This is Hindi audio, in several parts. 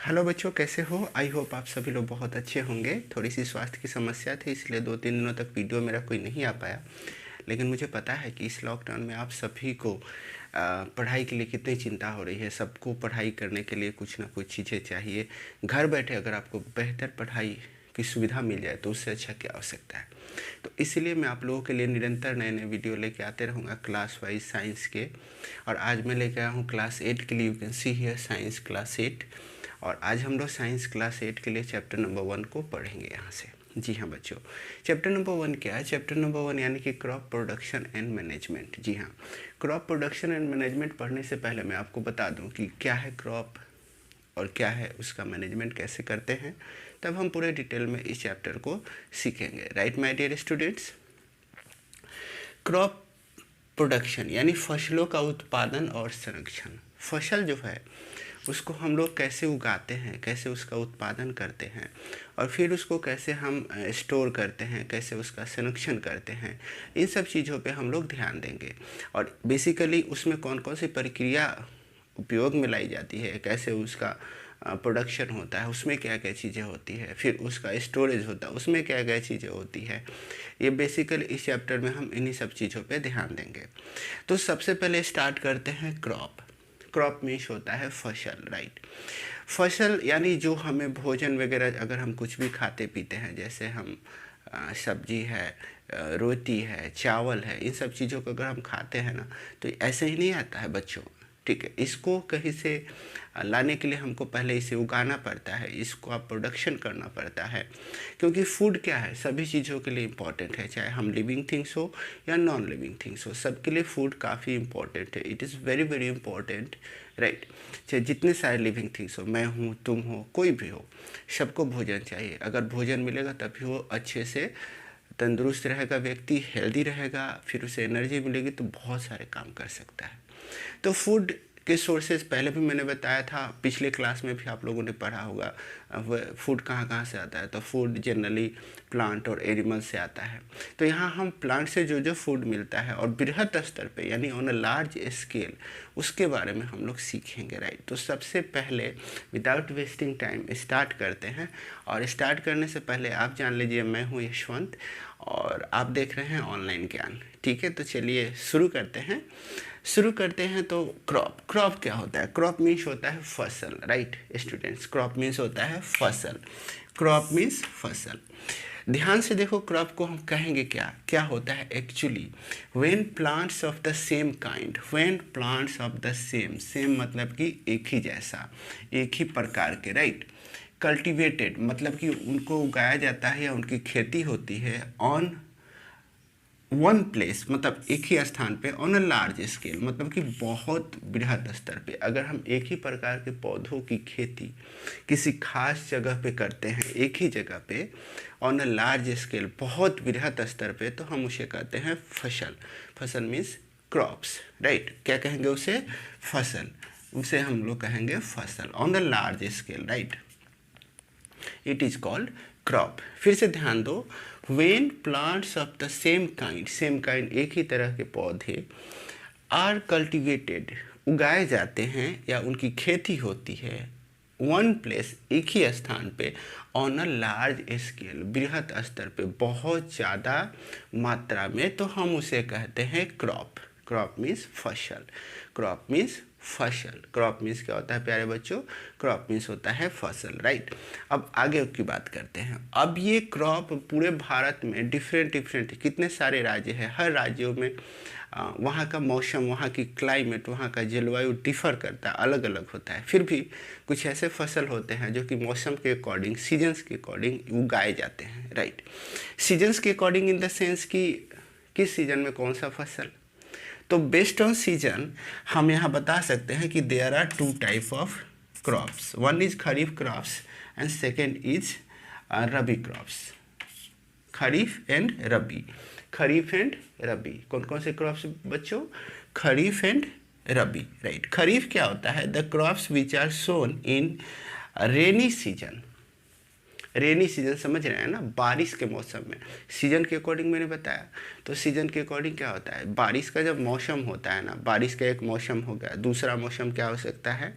हेलो बच्चों, कैसे हो? आई होप आप सभी लोग बहुत अच्छे होंगे। थोड़ी सी स्वास्थ्य की समस्या थी, इसलिए 2-3 दिनों तक वीडियो मेरा कोई नहीं आ पाया। लेकिन मुझे पता है कि इस लॉकडाउन में आप सभी को पढ़ाई के लिए कितनी चिंता हो रही है। सबको पढ़ाई करने के लिए कुछ ना कुछ चीज़ें चाहिए। घर बैठे अगर आपको बेहतर पढ़ाई की सुविधा मिल जाए तो उससे अच्छा क्या हो सकता है। तो इसलिए मैं आप लोगों के लिए निरंतर नए नए वीडियो लेके आते रहूँगा क्लास वाइज साइंस के। और आज मैं लेके आया हूँ क्लास 8 के लिए। You can see here science class 8। और आज हम लोग साइंस क्लास 8 के लिए चैप्टर नंबर 1 को पढ़ेंगे यहाँ से। जी हाँ बच्चों, चैप्टर नंबर 1 क्या है? चैप्टर नंबर 1 यानी कि क्रॉप प्रोडक्शन एंड मैनेजमेंट। जी हाँ, क्रॉप प्रोडक्शन एंड मैनेजमेंट पढ़ने से पहले मैं आपको बता दूं कि क्या है क्रॉप और क्या है उसका मैनेजमेंट कैसे करते हैं। तब हम पूरे डिटेल में इस चैप्टर को सीखेंगे। Right my dear students, crop production यानी फसलों का उत्पादन और संरक्षण। फसल जो है उसको हम लोग कैसे उगाते हैं, कैसे उसका उत्पादन करते हैं और फिर उसको कैसे हम स्टोर करते हैं, कैसे उसका संरक्षण करते हैं, इन सब चीज़ों पे हम लोग ध्यान देंगे। और बेसिकली उसमें कौन कौन सी प्रक्रिया उपयोग में लाई जाती है, कैसे उसका प्रोडक्शन होता है, उसमें क्या क्या चीज़ें होती है, फिर उसका स्टोरेज होता है, उसमें क्या क्या चीज़ें होती है। ये बेसिकली इस चैप्टर में हम इन्हीं सब चीज़ों पे ध्यान देंगे। तो सबसे पहले स्टार्ट करते हैं क्रॉप। क्रॉप मीन्स होता है फसल। राइट, फसल यानी जो हमें भोजन वगैरह अगर हम कुछ भी खाते पीते हैं, जैसे हम सब्जी है, रोटी है, चावल है, इन सब चीज़ों को अगर हम खाते हैं ना तो ऐसे ही नहीं आता है बच्चों। ठीक है, इसको कहीं से लाने के लिए हमको पहले इसे उगाना पड़ता है, इसको आप प्रोडक्शन करना पड़ता है। क्योंकि फूड क्या है, सभी चीज़ों के लिए इम्पॉर्टेंट है, चाहे हम लिविंग थिंग्स हो या नॉन लिविंग थिंग्स हो, सबके लिए फूड काफ़ी इम्पॉर्टेंट है। It is very very important. Right, चाहे जितने सारे लिविंग थिंग्स हो, मैं हूँ, तुम हो, कोई भी हो, सबको भोजन चाहिए। अगर भोजन मिलेगा तभी वो अच्छे से तंदुरुस्त रहेगा, व्यक्ति हेल्दी रहेगा, फिर उसे एनर्जी मिलेगी तो बहुत सारे काम कर सकता है। तो फूड के सोर्सेज पहले भी मैंने बताया था, पिछले क्लास में भी आप लोगों ने पढ़ा होगा। फूड कहाँ कहाँ से आता है, तो फूड जनरली प्लांट और एनिमल से आता है। तो यहाँ हम प्लांट से जो जो फूड मिलता है और बृहद स्तर पे यानी ऑन अ लार्ज स्केल, उसके बारे में हम लोग सीखेंगे। राइट, तो सबसे पहले विदाउट वेस्टिंग टाइम स्टार्ट करते हैं। और स्टार्ट करने से पहले आप जान लीजिए, मैं हूँ यशवंत और आप देख रहे हैं ऑनलाइन ज्ञान। ठीक है, तो चलिए शुरू करते हैं। तो क्रॉप क्या होता है? क्रॉप मीन्स होता है फसल। राइट स्टूडेंट्स, क्रॉप मीन्स होता है फसल। क्रॉप मीन्स फसल। ध्यान से देखो, क्रॉप को हम कहेंगे क्या क्या होता है actually? When plants of the same kind, when plants of the same, same मतलब कि एक ही जैसा, एक ही प्रकार के। राइट, कल्टिवेटेड मतलब कि उनको उगाया जाता है या उनकी खेती होती है ऑन वन प्लेस, मतलब एक ही स्थान पे, ऑन अ लार्ज स्केल मतलब कि बहुत बृहद स्तर पे। अगर हम एक ही प्रकार के पौधों की खेती किसी खास जगह पे करते हैं, एक ही जगह पे ऑन अ लार्ज स्केल, बहुत बृहद स्तर पे, तो हम उसे कहते हैं फसल। फसल मीन्स क्रॉप्स। राइट, क्या कहेंगे उसे? फसल। उसे हम लोग कहेंगे फसल on a large scale. Right, it is called crop. फिर से ध्यान दो, when plants of the same kind, same kind एक ही तरह के पौधे, आर कल्टिवेटेड उगाए जाते हैं या उनकी खेती होती है वन प्लेस एक ही स्थान पे, ऑन अ लार्ज स्केल बृहद स्तर पे, बहुत ज़्यादा मात्रा में, तो हम उसे कहते हैं क्रॉप। क्रॉप मीन्स फसल। क्रॉप मीन्स फसल। क्रॉप मीन्स क्या होता है प्यारे बच्चों? क्रॉप मीन्स होता है फसल। राइट, अब आगे की बात करते हैं। अब ये क्रॉप पूरे भारत में डिफरेंट डिफरेंट कितने सारे राज्य हैं, हर राज्यों में वहाँ का मौसम, वहाँ की क्लाइमेट, वहाँ का जलवायु डिफ़र करता है, अलग अलग होता है। फिर भी कुछ ऐसे फसल होते हैं जो कि मौसम के अकॉर्डिंग, सीजन्स के अकॉर्डिंग उगाए जाते हैं। राइट, सीजन्स के अकॉर्डिंग इन द सेंस कि किस सीजन में कौन सा फसल। तो बेस्ड ऑन सीजन हम यहाँ बता सकते हैं कि there are 2 type of crops. One is kharif crops and second is rabi crops. Kharif and rabi, kharif and rabi. कौन कौन से क्रॉप्स बच्चों? खरीफ एंड रबी। राइट, खरीफ क्या होता है? The crops which are sown in rainy season. Rainy season समझ रहे हैं ना, बारिश के मौसम में। सीजन के अकॉर्डिंग मैंने बताया, तो सीजन के अकॉर्डिंग क्या होता है, बारिश का जब मौसम होता है ना, बारिश का एक मौसम हो गया, दूसरा मौसम क्या हो सकता है,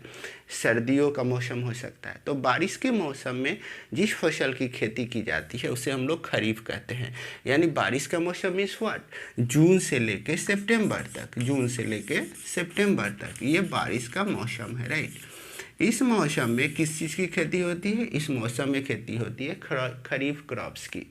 सर्दियों का मौसम हो सकता है। तो बारिश के मौसम में जिस फसल की खेती की जाती है उसे हम लोग खरीफ कहते हैं। यानी बारिश का मौसम मीन्स व्हाट, जून से लेके सितंबर तक, जून से लेके सितंबर तक ये बारिश का मौसम है, राइट। इस मौसम में किस चीज़ की खेती होती है, इस मौसम में खेती होती है खरीफ क्रॉप्स की,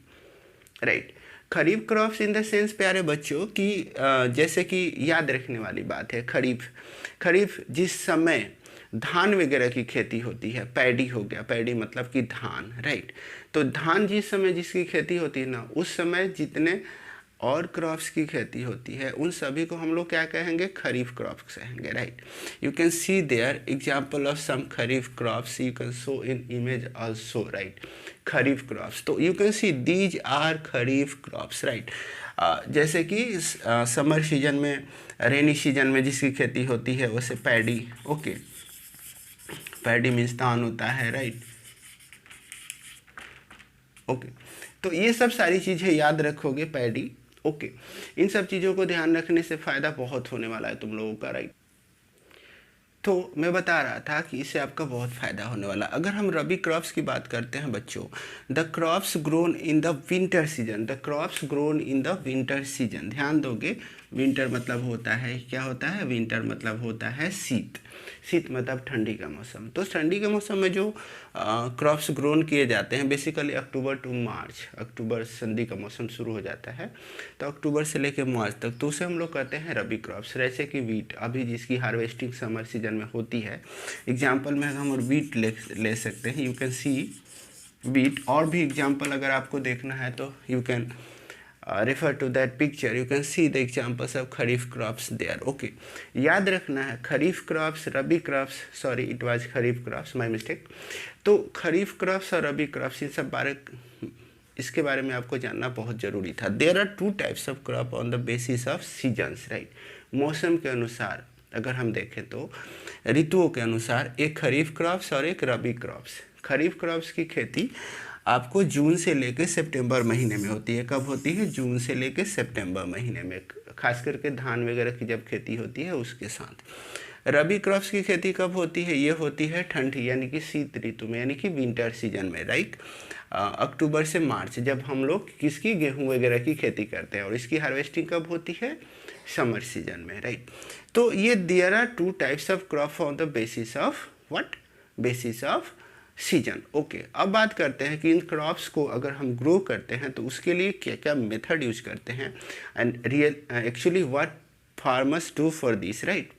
right. Kharif crops in the sense प्यारे बच्चों कि जैसे कि याद रखने वाली बात है, खरीफ जिस समय धान वगैरह की खेती होती है, पैडी हो गया, पैडी मतलब कि धान, राइट। तो धान जिस समय जिसकी खेती होती है ना, उस समय जितने और क्रॉप्स की खेती होती है उन सभी को हम लोग क्या कहेंगे, खरीफ क्रॉप्स कहेंगे, right. You can see there example of some kharif crops, you can show in image also, right. Kharif crops, तो you can see these are kharif crops, right. जैसे कि समर सीजन में, रेनी सीजन में जिसकी खेती होती है वैसे पैडी, ओके, पैडी मीन्स धान होता है, राइट, ओके। तो ये सब सारी चीज़ें याद रखोगे, पैडी, ओके। इन सब चीज़ों को ध्यान रखने से फ़ायदा बहुत होने वाला है तुम लोगों का, राइट। तो मैं बता रहा था कि इससे आपका बहुत फ़ायदा होने वाला। अगर हम रबी क्रॉप्स की बात करते हैं बच्चों, the crops grown in the winter season, the crops grown in the winter season. ध्यान दोगे, विंटर मतलब होता है, क्या होता है, विंटर मतलब होता है शीत, शीत मतलब ठंडी का मौसम। तो ठंडी के मौसम में जो क्रॉप्स ग्रोन किए जाते हैं बेसिकली अक्टूबर टू मार्च, अक्टूबर सर्दी का मौसम शुरू हो जाता है, तो अक्टूबर से लेकर मार्च तक, तो उसे हम लोग कहते हैं रबी क्रॉप्स। जैसे कि वीट, अभी जिसकी हार्वेस्टिंग समर सीजन में होती है, एग्जाम्पल में हम और वीट ले सकते हैं, यू कैन सी वीट। और भी एग्जाम्पल अगर आपको देखना है तो you can refer to that picture, you can see the examples of kharif crops there, okay। याद रखना है kharif crops, rabi crops, sorry it was kharif crops, my mistake. तो खरीफ क्रॉप्स और रबी क्रॉप्स इन सब इसके बारे में आपको जानना बहुत ज़रूरी था। There are two types of crop on the basis of seasons, right. मौसम के अनुसार अगर हम देखें तो ऋतुओं के अनुसार एक खरीफ क्रॉप्स और एक रबी क्रॉप्स। खरीफ क्रॉप्स की खेती आपको जून से लेकर सितंबर महीने में होती है। कब होती है, जून से लेकर सितंबर महीने में, खास करके धान वगैरह की जब खेती होती है उसके साथ। रबी क्रॉप्स की खेती कब होती है, ये होती है ठंडी यानी कि शीत ऋतु में, यानी कि विंटर सीजन में, राइट। अक्टूबर से मार्च जब हम लोग किसकी, गेहूं वगैरह की खेती करते हैं, और इसकी हार्वेस्टिंग कब होती है, समर सीजन में, राइट। तो ये there are two types of crop on the basis of what, basis of season, okay. अब बात करते हैं कि इन क्रॉप्स को अगर हम ग्रो करते हैं तो उसके लिए क्या क्या मेथड यूज करते हैं, and actually what farmers do for this, right.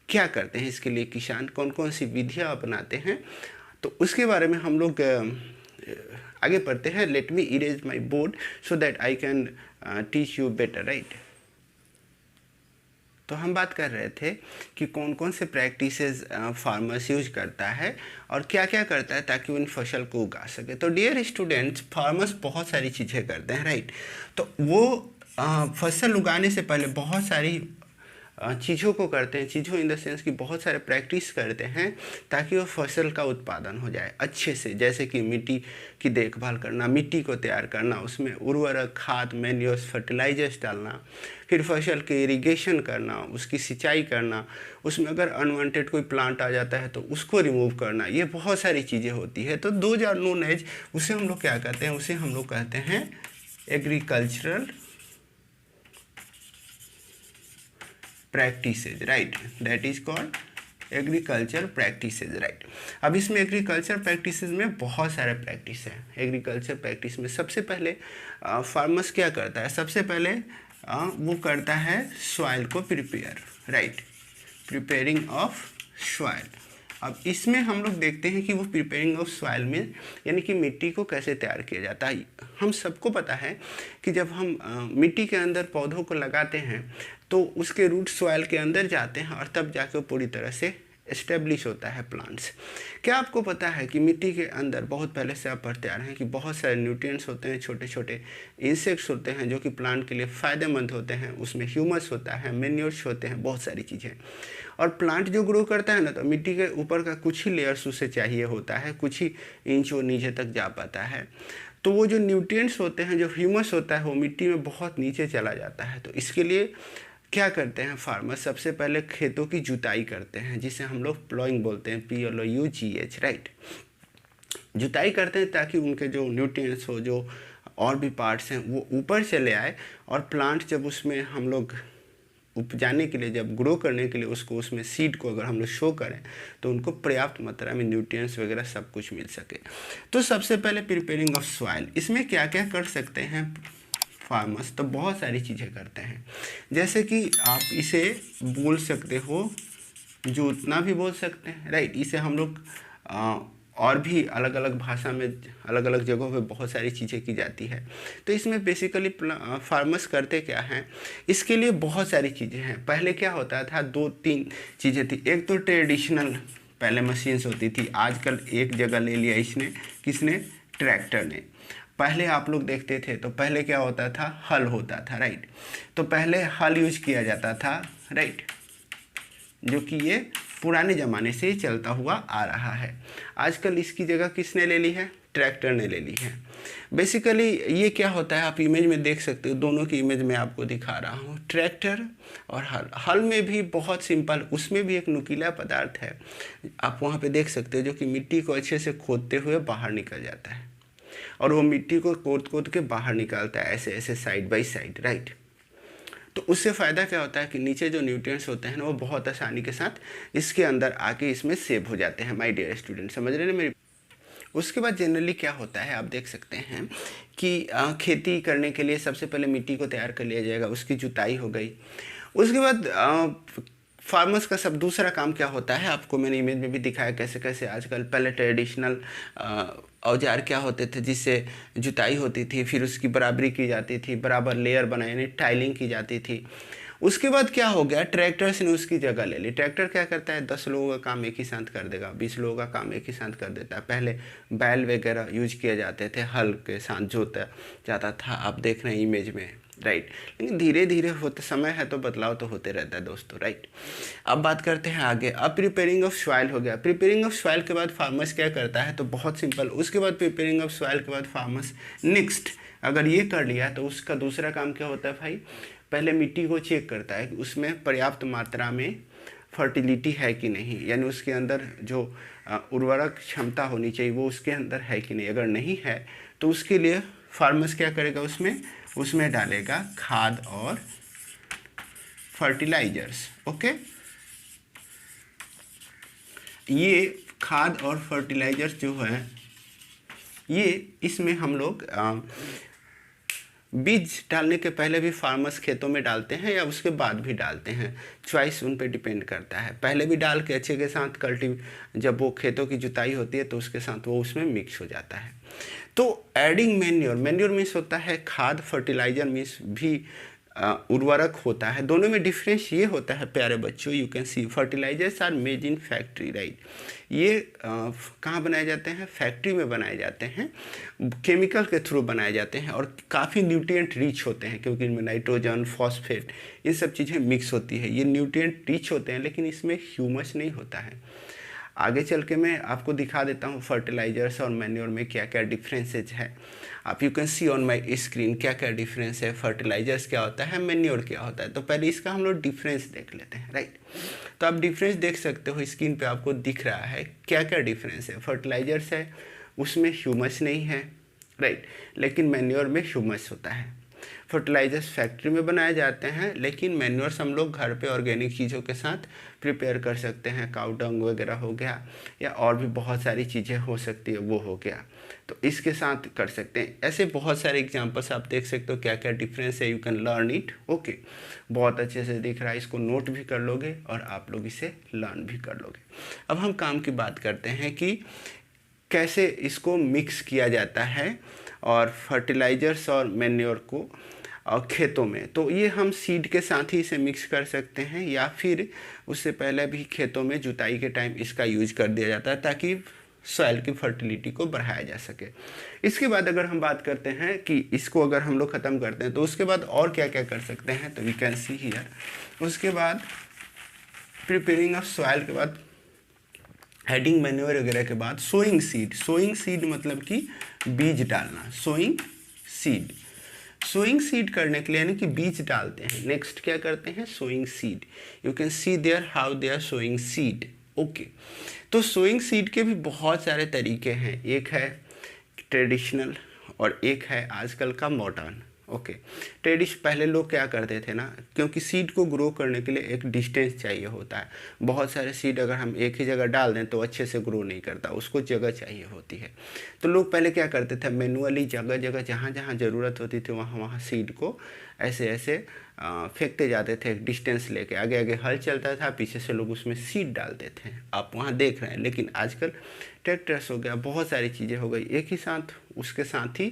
क्या करते हैं इसके लिए किसान, कौन कौन सी विधियाँ अपनाते हैं, तो उसके बारे में हम लोग आगे पढ़ते हैं। Let me erase my board so that I can teach you better, right. तो हम बात कर रहे थे कि कौन कौन से प्रैक्टिसेस फार्मर्स यूज करता है और क्या क्या करता है ताकि उन फसल को उगा सके। तो डियर स्टूडेंट्स, फार्मर्स बहुत सारी चीज़ें करते हैं, राइट। तो वो फसल उगाने से पहले बहुत सारी चीज़ों को करते हैं, चीज़ों इन द सेंस कि बहुत सारे प्रैक्टिस करते हैं ताकि वो फसल का उत्पादन हो जाए अच्छे से। जैसे कि मिट्टी की देखभाल करना, मिट्टी को तैयार करना, उसमें उर्वरक, खाद, मैन्योर्स, फर्टिलाइजर्स डालना, फिर फसल के इरिगेशन करना, उसकी सिंचाई करना, उसमें अगर अनवांटेड कोई प्लांट आ जाता है तो उसको रिमूव करना, ये बहुत सारी चीज़ें होती है। तो दो आर नोन एज, उसे हम लोग क्या कहते हैं, उसे हम लोग कहते हैं agricultural practices, right. That is called agriculture practices, right. अब इसमें एग्रीकल्चर प्रैक्टिसेज में बहुत सारे प्रैक्टिस है। एग्रीकल्चर प्रैक्टिस में सबसे पहले फार्मर्स क्या करता है, सबसे पहले वो करता है सॉइल को prepare, right, preparing of soil. अब इसमें हम लोग देखते हैं कि वो प्रिपेयरिंग ऑफ सॉइल में यानी कि मिट्टी को कैसे तैयार किया जाता है। हम सबको पता है कि जब हम मिट्टी के अंदर पौधों को लगाते हैं तो उसके रूट सॉइल के अंदर जाते हैं और तब जाके वो पूरी तरह से एस्टेब्लिश होता है प्लांट्स। क्या आपको पता है कि मिट्टी के अंदर बहुत पहले से आप पढ़ते आ रहे हैं कि बहुत सारे न्यूट्रिएंट्स होते हैं, छोटे छोटे इंसेक्ट्स होते हैं जो कि प्लांट के लिए फ़ायदेमंद होते हैं, उसमें ह्यूमस होता है, मैन्योर्स होते हैं, बहुत सारी चीज़ें। और प्लांट जो ग्रो करता है ना, तो मिट्टी के ऊपर का कुछ ही लेयर्स उसे चाहिए होता है, कुछ ही इंच वो नीचे तक जा पाता है। तो वो जो न्यूट्रिएंट्स होते हैं, जो ह्यूमस होता है, वो मिट्टी में बहुत नीचे चला जाता है। तो इसके लिए क्या करते हैं फार्मर, सबसे पहले खेतों की जुताई करते हैं, जिसे हम लोग प्लॉइंग बोलते हैं, PLOUGH, राइट। जुताई करते हैं ताकि उनके जो न्यूट्रिएंट्स हो, जो और भी पार्ट्स हैं, वो ऊपर चले आए और प्लांट जब उसमें हम लोग उपजाने के लिए, जब ग्रो करने के लिए उसको, उसमें सीड को अगर हम लोग शो करें तो उनको पर्याप्त मात्रा में न्यूट्रिएंट्स वगैरह सब कुछ मिल सके। तो सबसे पहले प्रिपेयरिंग ऑफ सॉइल, इसमें क्या क्या कर सकते हैं फार्मर्स, तो बहुत सारी चीज़ें करते हैं। जैसे कि आप इसे बोल सकते हो जोतना भी बोल सकते हैं, राइट। इसे हम लोग और भी अलग अलग भाषा में अलग अलग जगहों पे बहुत सारी चीज़ें की जाती है। तो इसमें बेसिकली फार्मर्स करते क्या हैं, इसके लिए बहुत सारी चीज़ें हैं। पहले क्या होता था, 2-3 चीज़ें थी। एक तो ट्रेडिशनल पहले मशीन्स होती थी, आजकल एक जगह ले लिया इसने, किसने, ट्रैक्टर ने। पहले आप लोग देखते थे तो पहले क्या होता था, हल होता था, राइट। तो पहले हल यूज किया जाता था, राइट, जो कि ये पुराने ज़माने से ही चलता हुआ आ रहा है। आजकल इसकी जगह किसने ले ली है, ट्रैक्टर ने ले ली है। बेसिकली ये क्या होता है, आप इमेज में देख सकते हो, दोनों की इमेज में आपको दिखा रहा हूँ, ट्रैक्टर और हल। हल में भी बहुत सिंपल, उसमें भी एक नुकीला पदार्थ है, आप वहाँ पे देख सकते हो, जो कि मिट्टी को अच्छे से खोदते हुए बाहर निकल जाता है, और वो मिट्टी को खोद खोद के बाहर निकालता है, ऐसे ऐसे साइड बाई साइड, राइट। तो उससे फ़ायदा क्या होता है कि नीचे जो न्यूट्रिएंट्स होते हैं ना, वो बहुत आसानी के साथ इसके अंदर आके इसमें सेव हो जाते हैं। माय डियर स्टूडेंट, समझ रहे हैं मेरी। उसके बाद जनरली क्या होता है, आप देख सकते हैं कि खेती करने के लिए सबसे पहले मिट्टी को तैयार कर लिया जाएगा, उसकी जुताई हो गई। उसके बाद फार्मर्स का सब दूसरा काम क्या होता है, आपको मैंने इमेज में भी दिखाया कैसे कैसे आजकल, पहले ट्रेडिशनल औजार क्या होते थे जिससे जुताई होती थी, फिर उसकी बराबरी की जाती थी, बराबर लेयर बनाए यानी टाइलिंग की जाती थी। उसके बाद क्या हो गया, ट्रैक्टर्स ने उसकी जगह ले ली। ट्रैक्टर क्या करता है, 10 लोगों का काम एक ही साथ कर देगा, 20 लोगों का काम एक ही साथ कर देता है। पहले बैल वगैरह यूज किए जाते थे, हल के साथ जोता जाता था, आप देख रहे हैं इमेज में, राइट। लेकिन धीरे धीरे होते समय है तो बदलाव तो होते रहता है दोस्तों, राइट। अब बात करते हैं आगे। अब प्रिपेयरिंग ऑफ सॉइल हो गया। प्रिपेयरिंग ऑफ सॉइल के बाद फार्मर्स क्या करता है, तो बहुत सिंपल, उसके बाद प्रिपेयरिंग ऑफ सॉइल के बाद फार्मर्स नेक्स्ट अगर ये कर लिया तो उसका दूसरा काम क्या होता है भाई, पहले मिट्टी को चेक करता है कि उसमें पर्याप्त मात्रा में फर्टिलिटी है कि नहीं, यानी उसके अंदर जो उर्वरक क्षमता होनी चाहिए वो उसके अंदर है कि नहीं। अगर नहीं है तो उसके लिए फार्मर्स क्या करेगा, उसमें डालेगा खाद और फर्टिलाइजर्स। ओके, ये खाद और फर्टिलाइजर्स जो है, ये इसमें हम लोग बीज डालने के पहले भी फार्मर्स खेतों में डालते हैं या उसके बाद भी डालते हैं, चॉइस उन पे डिपेंड करता है। पहले भी डाल के अच्छे के साथ जब वो खेतों की जुताई होती है तो उसके साथ वो उसमें मिक्स हो जाता है। तो एडिंग मैन्योर मीन्स होता है खाद, फर्टिलाइजर मीन्स भी उर्वरक होता है। दोनों में डिफरेंस ये होता है प्यारे बच्चों, you can see fertilisers are made in factory, right. ये कहाँ बनाए जाते हैं, फैक्ट्री में बनाए जाते हैं, केमिकल के थ्रू बनाए जाते हैं और काफ़ी न्यूट्रिएंट रिच होते हैं, क्योंकि इनमें नाइट्रोजन, फॉस्फेट, ये सब चीज़ें मिक्स होती है। ये न्यूट्रिएंट रिच होते हैं, लेकिन इसमें ह्यूमस नहीं होता है। आगे चल के मैं आपको दिखा देता हूँ फर्टिलाइजर्स और मैन्योर में क्या क्या डिफरेंसेज है। आप you can C on my screen क्या क्या डिफरेंस है, फर्टिलाइजर्स क्या होता है, मैन्योर क्या होता है। तो पहले इसका हम लोग डिफरेंस देख लेते हैं, राइट। तो आप डिफरेंस देख सकते हो, स्क्रीन पे आपको दिख रहा है क्या क्या डिफरेंस है। फर्टिलाइजर्स है उसमें ह्यूमस नहीं है, राइट, लेकिन मैन्योर में ह्यूमस होता है। फर्टिलाइजर्स फैक्ट्री में बनाए जाते हैं, लेकिन मैन्योर्स हम लोग घर पे ऑर्गेनिक चीज़ों के साथ प्रिपेयर कर सकते हैं। काऊ डंग वगैरह हो गया या और भी बहुत सारी चीज़ें हो सकती है, वो हो गया, तो इसके साथ कर सकते हैं। ऐसे बहुत सारे एग्जांपल्स आप देख सकते हो क्या क्या डिफरेंस है, you can learn it. Okay, बहुत अच्छे से दिख रहा है, इसको नोट भी कर लोगे और आप लोग इसे लर्न भी कर लोगे। अब हम काम की बात करते हैं कि कैसे इसको मिक्स किया जाता है और फर्टिलाइजर्स और मैन्योर को। और खेतों में, तो ये हम सीड के साथ ही इसे मिक्स कर सकते हैं, या फिर उससे पहले भी खेतों में जुताई के टाइम इसका यूज कर दिया जाता है ताकि सॉइल की फर्टिलिटी को बढ़ाया जा सके। इसके बाद अगर हम बात करते हैं कि इसको अगर हम लोग ख़त्म करते हैं तो उसके बाद और क्या क्या कर सकते हैं, तो वी कैन सी हियर। उसके बाद प्रिपेयरिंग ऑफ सॉइल के बाद, हेडिंग मैन्योर वगैरह के बाद सोइंग सीड। सोइंग सीड मतलब कि बीज डालना, सोइंग सीड। सोइंग सीड करने के लिए यानी कि बीज डालते हैं। नेक्स्ट क्या करते हैं, sowing seed. You can see there how they are sowing seed. Okay, तो सोइंग सीड के भी बहुत सारे तरीके हैं, एक है ट्रेडिशनल और एक है आजकल का मॉडर्न। ओके, पहले लोग क्या करते थे ना, क्योंकि सीड को ग्रो करने के लिए एक डिस्टेंस चाहिए होता है। बहुत सारे सीड अगर हम एक ही जगह डाल दें तो अच्छे से ग्रो नहीं करता, उसको जगह चाहिए होती है। तो लोग पहले क्या करते थे, मैनुअली जगह जगह जहाँ जहाँ ज़रूरत होती थी वहाँ वहाँ सीड को ऐसे ऐसे फेंकते जाते थे, डिस्टेंस लेके। आगे आगे हल चलता था, पीछे से लोग उसमें सीड डालते थे, आप वहाँ देख रहे हैं। लेकिन आजकल ट्रैक्टर्स हो गया, बहुत सारी चीज़ें हो गई, एक ही साथ उसके साथ ही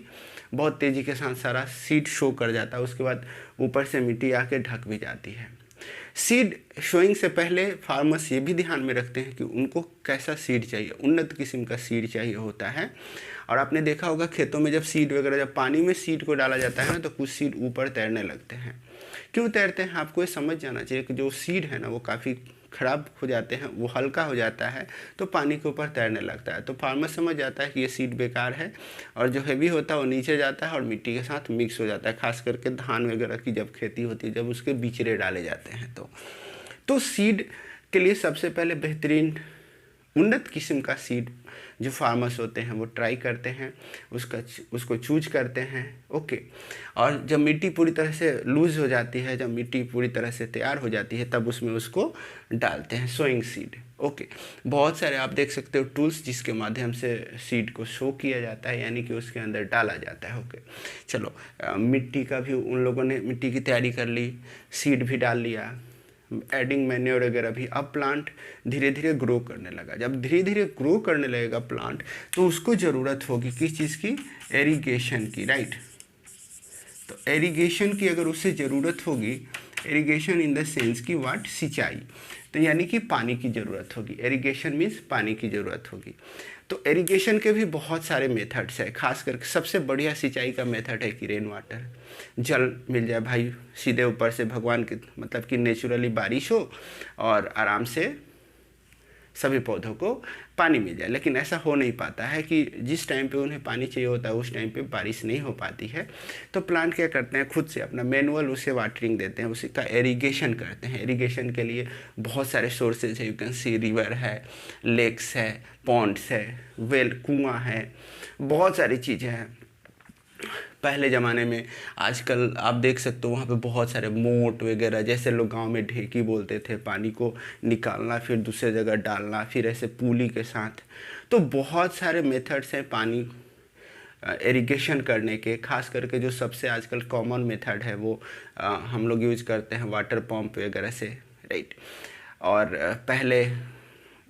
बहुत तेज़ी के साथ सारा सीड शो कर जाता है। उसके बाद ऊपर से मिट्टी आके ढक भी जाती है। सीड शोइंग से पहले फार्मर्स ये भी ध्यान में रखते हैं कि उनको कैसा सीड चाहिए, उन्नत किस्म का सीड चाहिए होता है। और आपने देखा होगा खेतों में जब सीड वगैरह, जब पानी में सीड को डाला जाता है ना, तो कुछ सीड ऊपर तैरने लगते हैं। क्यों तैरते हैं, आपको ये समझ जाना चाहिए कि जो सीड है ना वो काफ़ी ख़राब हो जाते हैं, वो हल्का हो जाता है तो पानी के ऊपर तैरने लगता है। तो फार्मर समझ जाता है कि ये सीड बेकार है, और जो हैवी होता है वो नीचे जाता है और मिट्टी के साथ मिक्स हो जाता है। खास करके धान वगैरह की जब खेती होती है, जब उसके बिचड़े डाले जाते हैं तो सीड के लिए सबसे पहले बेहतरीन उन्नत किस्म का सीड जो फार्मर्स होते हैं वो ट्राई करते हैं, उसको चूज करते हैं। ओके, और जब मिट्टी पूरी तरह से लूज़ हो जाती है, जब मिट्टी पूरी तरह से तैयार हो जाती है, तब उसमें उसको डालते हैं, सोइंग सीड। ओके, बहुत सारे आप देख सकते हो टूल्स जिसके माध्यम से सीड को शो किया जाता है, यानी कि उसके अंदर डाला जाता है। ओके, चलो मिट्टी का भी उन लोगों ने मिट्टी की तैयारी कर ली, सीड भी डाल लिया, एडिंग मैन्योर वगैरह भी। अब प्लांट धीरे धीरे ग्रो करने लगा। जब धीरे धीरे ग्रो करने लगेगा प्लांट, तो उसको ज़रूरत होगी किस चीज़ की, एरीगेशन की, राइट। तो एरीगेशन की अगर उससे ज़रूरत होगी, एरीगेशन इन द सेंस की वाट, सिंचाई, तो यानी कि पानी की ज़रूरत होगी। एरीगेशन मीन्स पानी की ज़रूरत होगी। तो एरीगेशन के भी बहुत सारे मेथड्स हैं। खास करके सबसे बढ़िया सिंचाई का मेथड है कि रेन वाटर, जल मिल जाए भाई सीधे ऊपर से, भगवान के मतलब कि नेचुरली बारिश हो और आराम से सभी पौधों को पानी मिल जाए। लेकिन ऐसा हो नहीं पाता है कि जिस टाइम पे उन्हें पानी चाहिए होता है उस टाइम पे बारिश नहीं हो पाती है। तो प्लांट क्या करते हैं, खुद से अपना मैनुअल उसे वाटरिंग देते हैं, उसी का एरीगेशन करते हैं। एरीगेशन के लिए बहुत सारे सोर्सेज है, यू कैन सी रिवर है, लेक्स है, पॉन्ड्स है, वेल कुआं है, बहुत सारी चीज़ें हैं। पहले ज़माने में, आजकल आप देख सकते हो वहाँ पे बहुत सारे मोट वगैरह, जैसे लोग गांव में ढेकी बोलते थे, पानी को निकालना फिर दूसरे जगह डालना, फिर ऐसे पुली के साथ। तो बहुत सारे मेथड्स हैं पानी इरिगेशन करने के। खास करके जो सबसे आजकल कॉमन मेथड है वो हम लोग यूज करते हैं वाटर पंप वगैरह से, राइट। और पहले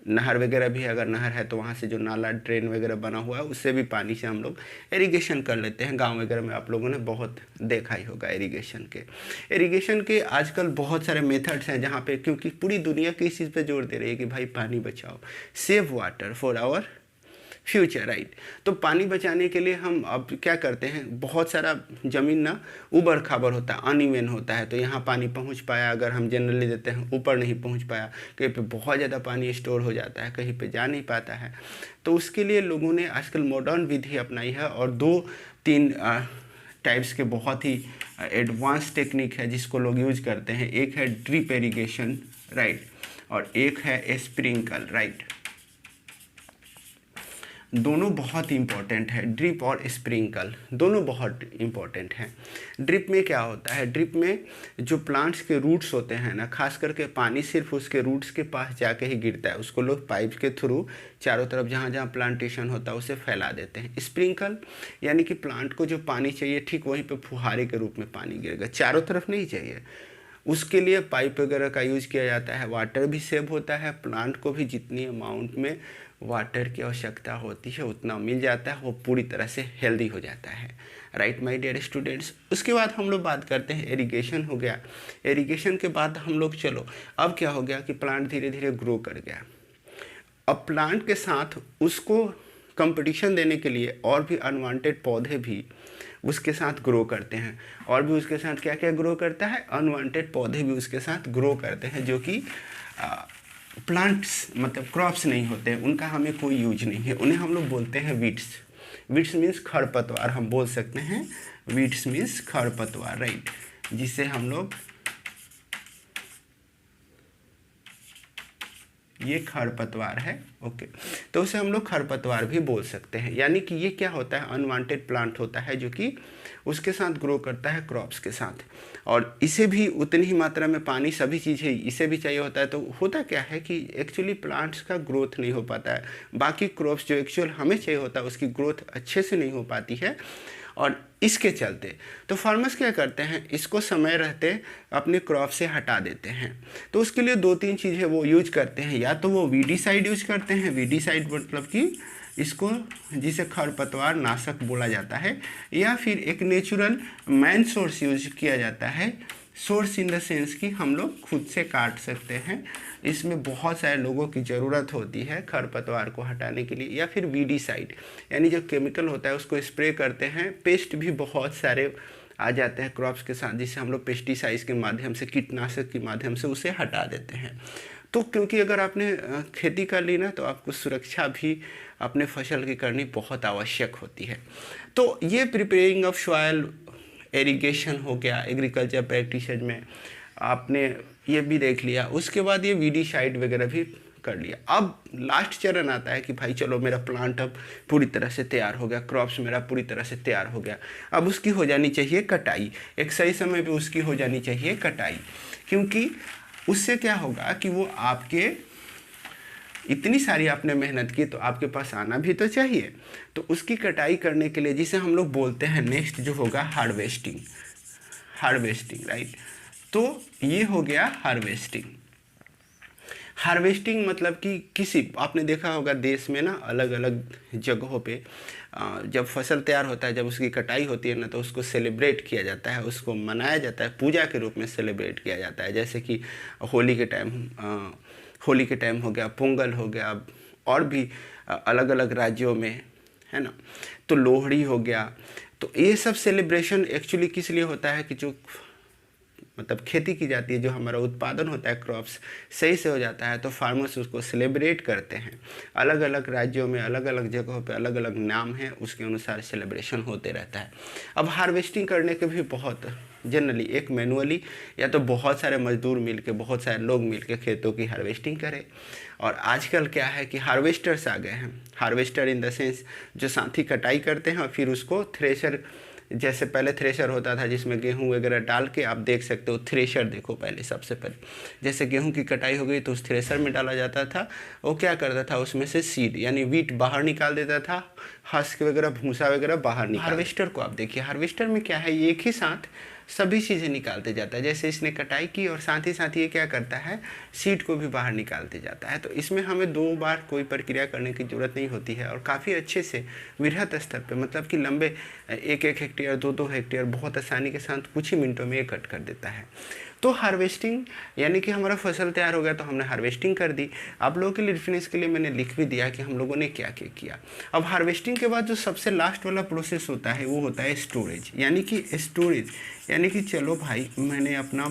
नहर वगैरह भी है, अगर नहर है तो वहाँ से जो नाला ड्रेन वगैरह बना हुआ है उससे भी पानी से हम लोग इरिगेशन कर लेते हैं। गांव वगैरह में आप लोगों ने बहुत देखा ही होगा इरिगेशन के आजकल बहुत सारे मेथड्स हैं, जहाँ पे क्योंकि पूरी दुनिया की इस चीज़ पे जोर दे रही है कि भाई पानी बचाओ, save water for our future, right. तो पानी बचाने के लिए हम अब क्या करते हैं, बहुत सारा ज़मीन ना ऊबड़ खाबड़ होता है, अनइवन होता है, तो यहाँ पानी पहुँच पाया अगर हम जनरली देते हैं, ऊपर नहीं पहुँच पाया, कहीं पे बहुत ज़्यादा पानी स्टोर हो जाता है, कहीं पे जा नहीं पाता है। तो उसके लिए लोगों ने आजकल मॉडर्न विधि अपनाई है, और 2-3 टाइप्स के बहुत ही एडवांस टेक्निक है जिसको लोग यूज करते हैं। एक है ड्रिप इरिगेशन, राइट, और एक है स्प्रिंकल, राइट। दोनों बहुत इंपॉर्टेंट है, ड्रिप और स्प्रिंकल दोनों बहुत इंपॉर्टेंट हैं। ड्रिप में क्या होता है, ड्रिप में जो प्लांट्स के रूट्स होते हैं ना, खास करके पानी सिर्फ उसके रूट्स के पास जाके ही गिरता है, उसको लोग पाइप के थ्रू चारों तरफ जहाँ जहाँ प्लांटेशन होता है उसे फैला देते हैं। स्प्रिंकल यानी कि प्लांट को जो पानी चाहिए ठीक वहीं पर फुहारे के रूप में पानी गिरेगा, चारों तरफ नहीं चाहिए। उसके लिए पाइप वगैरह का यूज़ किया जाता है, वाटर भी सेव होता है, प्लांट को भी जितनी अमाउंट में वाटर की आवश्यकता होती है उतना मिल जाता है, वो पूरी तरह से हेल्दी हो जाता है। Right my dear students. उसके बाद हम लोग बात करते हैं इरिगेशन हो गया। इरिगेशन के बाद हम लोग चलो अब क्या हो गया कि प्लांट धीरे धीरे ग्रो कर गया। अब प्लांट के साथ उसको कंपटीशन देने के लिए और भी अनवांटेड पौधे भी उसके साथ ग्रो करते हैं। और भी उसके साथ क्या क्या ग्रो करता है, अनवांटेड पौधे भी उसके साथ ग्रो करते हैं, जो कि प्लांट्स मतलब क्रॉप्स नहीं होते हैं, उनका हमें कोई यूज नहीं है, उन्हें हम लोग बोलते हैं वीड्स। वीड्स मीन्स खरपतवार हम बोल सकते हैं, वीड्स मीन्स खरपतवार, राइट, जिसे हम लोग ये खरपतवार है, ओके, तो उसे हम लोग खरपतवार भी बोल सकते हैं। यानी कि ये क्या होता है, अनवांटेड प्लांट होता है जो कि उसके साथ ग्रो करता है क्रॉप्स के साथ, और इसे भी उतनी ही मात्रा में पानी सभी चीज़ें इसे भी चाहिए होता है। तो होता क्या है कि एक्चुअली प्लांट्स का ग्रोथ नहीं हो पाता है, बाकी क्रॉप्स जो एक्चुअल हमें चाहिए होता है उसकी ग्रोथ अच्छे से नहीं हो पाती है, और इसके चलते तो फार्मर्स क्या करते हैं, इसको समय रहते अपने क्रॉप से हटा देते हैं। तो उसके लिए दो तीन चीज़ें वो यूज करते हैं, या तो वो वीडीसाइड यूज करते हैं, वीडीसाइड मतलब कि इसको जिसे खरपतवार नाशक बोला जाता है, या फिर एक नेचुरल मैन सोर्स यूज किया जाता है। सोर्स इन द सेंस कि हम लोग खुद से काट सकते हैं, इसमें बहुत सारे लोगों की ज़रूरत होती है खरपतवार को हटाने के लिए, या फिर वीडीसाइड यानी जो केमिकल होता है उसको स्प्रे करते हैं। पेस्ट भी बहुत सारे आ जाते हैं क्रॉप्स के साथ, जिसे हम लोग पेस्टिसाइड्स के माध्यम से, कीटनाशक के माध्यम से उसे हटा देते हैं। तो क्योंकि अगर आपने खेती कर ली ना, तो आपको सुरक्षा भी अपने फसल की करनी बहुत आवश्यक होती है। तो ये प्रिपेयरिंग ऑफ सॉइल, इरिगेशन हो गया, एग्रीकल्चर प्रैक्टिसेज में आपने ये भी देख लिया। उसके बाद ये वीडीसाइड वगैरह भी कर लिया। अब लास्ट चरण आता है कि भाई चलो मेरा प्लांट अब पूरी तरह से तैयार हो गया, क्रॉप्स मेरा पूरी तरह से तैयार हो गया, अब उसकी हो जानी चाहिए कटाई। एक सही समय पे उसकी हो जानी चाहिए कटाई, क्योंकि उससे क्या होगा कि वो आपके इतनी सारी आपने मेहनत की तो आपके पास आना भी तो चाहिए। तो उसकी कटाई करने के लिए, जिसे हम लोग बोलते हैं नेक्स्ट जो होगा हार्वेस्टिंग, हार्वेस्टिंग, राइट। तो ये हो गया हार्वेस्टिंग। हार्वेस्टिंग मतलब कि किसी, आपने देखा होगा देश में ना अलग अलग जगहों पे जब फसल तैयार होता है, जब उसकी कटाई होती है ना, तो उसको सेलिब्रेट किया जाता है, उसको मनाया जाता है, पूजा के रूप में सेलिब्रेट किया जाता है। जैसे कि होली के टाइम हो गया, पोंगल हो गया, और भी अलग अलग राज्यों में है ना, तो लोहड़ी हो गया। तो ये सब सेलिब्रेशन एक्चुअली किस लिए होता है कि जो मतलब खेती की जाती है, जो हमारा उत्पादन होता है क्रॉप्स सही से हो जाता है, तो फार्मर्स उसको सेलिब्रेट करते हैं। अलग अलग राज्यों में अलग अलग जगहों पे अलग अलग नाम है, उसके अनुसार सेलिब्रेशन होते रहता है। अब हार्वेस्टिंग करने के भी बहुत जनरली एक मैनुअली, या तो बहुत सारे मजदूर मिलके, बहुत सारे लोग मिलके खेतों की हार्वेस्टिंग करें। और आजकल क्या है कि हार्वेस्टर्स आ गए हैं। हार्वेस्टर इन द सेंस जो साथ ही कटाई करते हैं और फिर उसको थ्रेशर, जैसे पहले थ्रेशर होता था जिसमें गेहूं वगैरह डाल के, आप देख सकते हो थ्रेशर देखो, पहले सबसे पहले जैसे गेहूं की कटाई हो गई तो उस थ्रेशर में डाला जाता था। वो क्या करता था, उसमें से सीड यानी वीट बाहर निकाल देता था, हस्क वगैरह भूसा वगैरह बाहर निकाल। हार्वेस्टर को आप देखिए, हार्वेस्टर में क्या है, एक ही साथ सभी चीज़ें निकालते जाता है। जैसे इसने कटाई की और साथ ही ये क्या करता है, सीड को भी बाहर निकालते जाता है। तो इसमें हमें दो बार कोई प्रक्रिया करने की ज़रूरत नहीं होती है, और काफ़ी अच्छे से वृहत स्तर पे, मतलब कि लंबे 1-1 हेक्टेयर 2-2 हेक्टेयर बहुत आसानी के साथ कुछ ही मिनटों में ये कट कर देता है। तो हार्वेस्टिंग यानी कि हमारा फसल तैयार हो गया तो हमने हार्वेस्टिंग कर दी। आप लोगों के लिए रेफरेंस के लिए मैंने लिख भी दिया कि हम लोगों ने क्या क्या किया। अब हार्वेस्टिंग के बाद जो सबसे लास्ट वाला प्रोसेस होता है वो होता है स्टोरेज। यानी कि चलो भाई मैंने अपना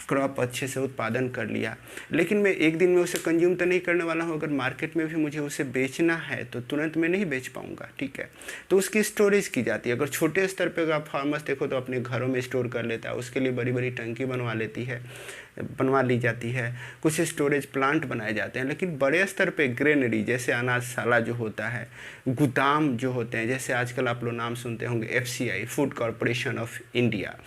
क्रॉप अच्छे से उत्पादन कर लिया, लेकिन मैं एक दिन में उसे कंज्यूम तो नहीं करने वाला हूँ। अगर मार्केट में भी मुझे उसे बेचना है तो तुरंत मैं नहीं बेच पाऊँगा, ठीक है। तो उसकी स्टोरेज की जाती है। अगर छोटे स्तर पे आप फार्मर्स देखो तो अपने घरों में स्टोर कर लेता है, उसके लिए बड़ी बड़ी टंकी बनवा ली जाती है, कुछ स्टोरेज प्लांट बनाए जाते हैं। लेकिन बड़े स्तर पे ग्रेनरी जैसे अनाजशाला जो होता है, गोदाम जो होते हैं, जैसे आजकल आप लोग नाम सुनते होंगे FCI, food corporation of India,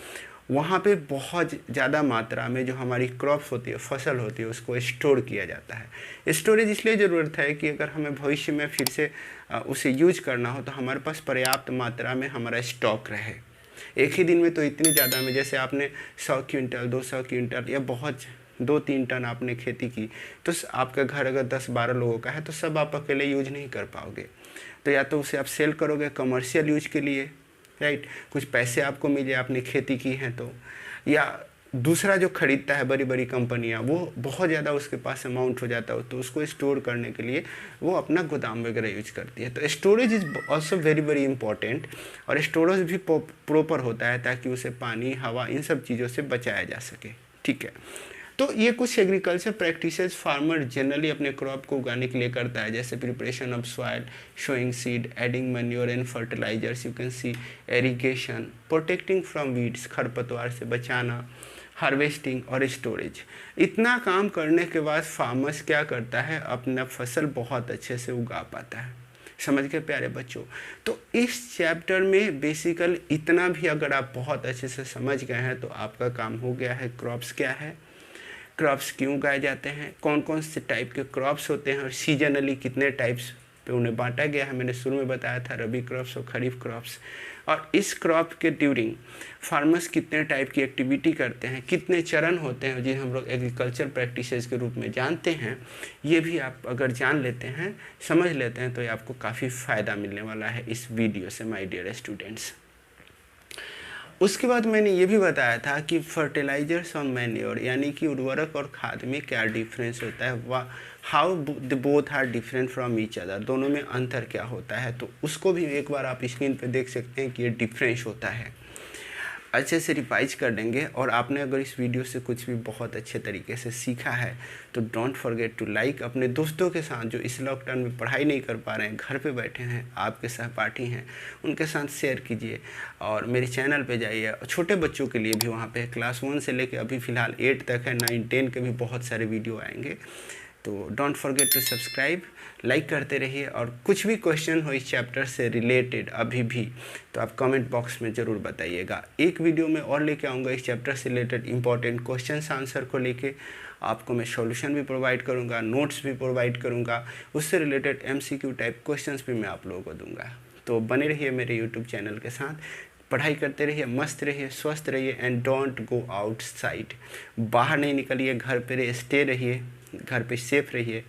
वहाँ पे बहुत ज़्यादा मात्रा में जो हमारी क्रॉप्स होती है, फसल होती है, उसको स्टोर किया जाता है। स्टोरेज इसलिए ज़रूरत है कि अगर हमें भविष्य में फिर से उसे यूज करना हो तो हमारे पास पर्याप्त मात्रा में हमारा स्टॉक रहे। एक ही दिन में तो इतनी ज़्यादा में, जैसे आपने 100 क्विंटल 200 क्विंटल या बहुत 2-3 टन आपने खेती की, तो आपका घर अगर 10-12 लोगों का है तो सब आप अकेले यूज नहीं कर पाओगे। तो या तो उसे आप सेल करोगे कमर्शियल यूज के लिए, राइट, कुछ पैसे आपको मिले, आपने खेती की है तो। या दूसरा जो खरीदता है बड़ी बड़ी कंपनियां, वो बहुत ज़्यादा उसके पास अमाउंट हो जाता है तो उसको स्टोर करने के लिए वो अपना गोदाम वगैरह यूज करती है। तो storage is also very very important, और स्टोरेज भी प्रॉपर होता है ताकि उसे पानी, हवा, इन सब चीज़ों से बचाया जा सके। ठीक है, तो ये कुछ एग्रीकल्चर प्रैक्टिसेस फार्मर जनरली अपने क्रॉप को उगाने के लिए करता है, जैसे preparation of soil, sowing seed, adding manure and fertilisers, you can see, irrigation, protecting from weeds, खरपतवार से बचाना, हार्वेस्टिंग और स्टोरेज। इतना काम करने के बाद फार्मर्स क्या करता है, अपना फसल बहुत अच्छे से उगा पाता है। समझ गए प्यारे बच्चों? तो इस चैप्टर में बेसिकल इतना भी अगर आप बहुत अच्छे से समझ गए हैं तो आपका काम हो गया है। क्रॉप्स क्या है, क्रॉप्स क्यों उगाए जाते हैं, कौन कौन से टाइप के क्रॉप्स होते हैं, और सीजनली कितने टाइप्स पे उन्हें बांटा गया है। मैंने शुरू में बताया था रबी क्रॉप्स और खरीफ क्रॉप्स। और इस क्रॉप के ड्यूरिंग फार्मर्स कितने टाइप की एक्टिविटी करते हैं, कितने चरण होते हैं जिन्हें हम लोग एग्रीकल्चर प्रैक्टिसेस के रूप में जानते हैं, ये भी आप अगर जान लेते हैं, समझ लेते हैं, तो ये आपको काफ़ी फ़ायदा मिलने वाला है इस वीडियो से माय डियर स्टूडेंट्स। उसके बाद मैंने ये भी बताया था कि फर्टिलाइजर्स और मैन्योर, यानी कि उर्वरक और खाद में क्या डिफरेंस होता है, वाह, how the both are different from each other, दोनों में अंतर क्या होता है। तो उसको भी एक बार आप स्क्रीन पे देख सकते हैं कि ये डिफरेंस होता है। अच्छे से रिवाइज कर देंगे, और आपने अगर इस वीडियो से कुछ भी बहुत अच्छे तरीके से सीखा है तो डोंट फॉरगेट टू लाइक। अपने दोस्तों के साथ जो इस लॉकडाउन में पढ़ाई नहीं कर पा रहे हैं, घर पे बैठे हैं, आपके सहपाठी हैं, उनके साथ शेयर कीजिए। और मेरे चैनल पे जाइए, छोटे बच्चों के लिए भी वहाँ पे क्लास 1 से लेकर अभी फ़िलहाल 8 तक है, 9, 10 के भी बहुत सारे वीडियो आएंगे। तो don't forget to subscribe, like करते रहिए। और कुछ भी क्वेश्चन हो इस चैप्टर से रिलेटेड अभी भी, तो आप कमेंट बॉक्स में ज़रूर बताइएगा। एक वीडियो में और लेके आऊँगा इस चैप्टर से रिलेटेड इंपॉर्टेंट क्वेश्चन आंसर को लेके। आपको मैं सॉल्यूशन भी प्रोवाइड करूँगा, नोट्स भी प्रोवाइड करूँगा, उससे रिलेटेड MCQ टाइप क्वेश्चंस भी मैं आप लोगों को दूँगा। तो बने रहिए मेरे यूट्यूब चैनल के साथ, पढ़ाई करते रहिए, मस्त रहिए, स्वस्थ रहिए, एंड डोंट गो आउटसाइड, बाहर नहीं निकलिए, घर पे स्टे रहिए, घर पे सेफ रहिए,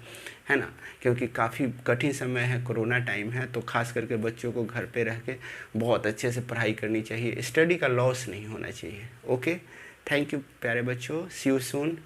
है ना, क्योंकि काफ़ी कठिन समय है, कोरोना टाइम है। तो खास करके बच्चों को घर पे रह के बहुत अच्छे से पढ़ाई करनी चाहिए, स्टडी का लॉस नहीं होना चाहिए। ओके, थैंक यू प्यारे बच्चों, सी यू सून।